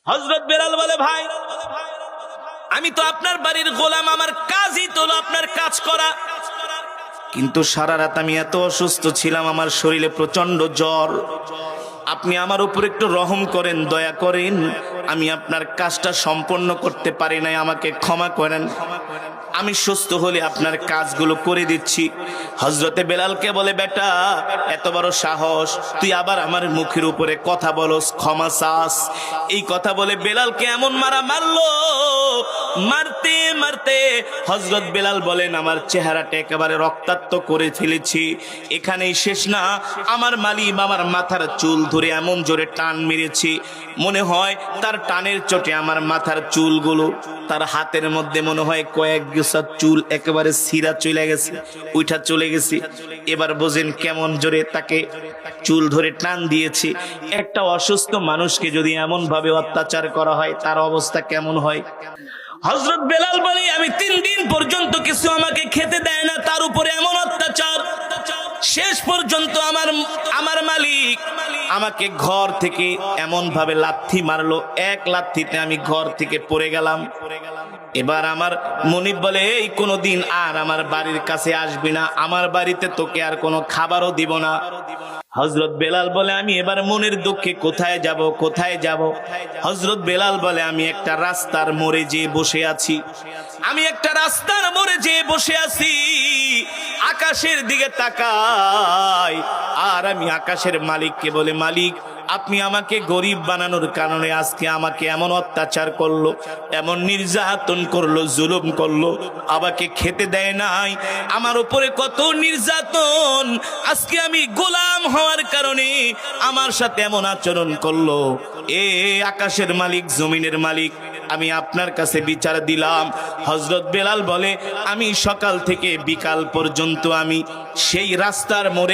হযরত বেলাল বলে, ভাই আমি তো আপনার বাড়ির গোলাম, আমার কাজই তো হলো আপনার কাজ করা, কিন্তু সারা রাত আমি এত অসুস্থ ছিলাম, আমার শরীরে প্রচন্ড জ্বর, আপনি আমার উপর একটু রহম করেন, দয়া করেন, আমি আপনার কাজটা সম্পন্ন করতে পারি নাই, আমাকে ক্ষমা করেন, আমি সুস্থ হলে আপনার কাজগুলো করে দিচ্ছি। হযরতে বেলালকে বলে, বেটা এত বড় সাহস, তুই আবার আমার মুখের উপরে কথা বলস, ক্ষমা চাস। এই কথা বলে বেলালকে এমন মারা মারলো, মারতে মারতে হযরত বেলাল বলেন, আমার চেহারাটা একেবারে রক্তাক্ত করে ফেলেছি। এখানেই শেষ না, আমার মালিক আমার মাথার চুল ধরে এমন জোরে টান মেরেছি, মনে হয় তার টানের চোটে আমার মাথার চুলগুলো, তার হাতের মধ্যে মনে হয় কয়েক গোছা চুল একেবারে ছিঁড়া চলে গেছে, উঠা চলে গেছে। এবার বোঝেন কেমন জোরে তাকে চুল ধরে টান দিয়েছে। একটা অসুস্থ মানুষকে যদি এমন ভাবে অত্যাচার করা হয়, তার অবস্থা কেমন হয়? হযরত বেলাল বলে, আমি 3 দিন পর্যন্ত কিছু আমাকে খেতে দেয় না, তার উপরে এমন অত্যাচার। শেষ পর্যন্ত আমার মালিক আমাকে ঘর থেকে এমন ভাবে লাথি মারলো, এক লাথিতে আমি ঘর থেকে পড়ে গেলাম। এবার আমার মনিব বলে, এই কোনোদিন আর আমার বাড়ির কাছে আসবি না, আমার বাড়িতে তোকে আর কোনো খাবারও দিব না। হযরত বেলাল বলে, আমি এবার মনের দুঃখে কোথায় যাব, কোথায় যাব? হযরত বেলাল বলে, আমি একটা রাস্তার মোড়ে যেয়ে বসে আছি, আমি একটা রাস্তার মোড়ে যেয়ে বসে আছি, আকাশের দিকে তাকাই, আর আমি আকাশের মালিককে বলে, মালিক আপনি আমাকে গরিব বানানোর কারণে আজকে আমাকে এমন অত্যাচার করলো, এমন নির্যাতন করলো, জুলুম করলো, আমাকে খেতে দেয় নাই, আমার উপরে কত নির্যাতন, আজকে আমি গোলাম হওয়ার কারণে আমার সাথে এমন আচরণ করলো। এ আকাশের মালিক, জমিনের মালিক, আমি আপনার কাছে বিচার দিলাম। হযরত বেলাল বলে, আমি সকাল থেকে বিকাল পর্যন্ত আমি সেই রাস্তার মোড়ে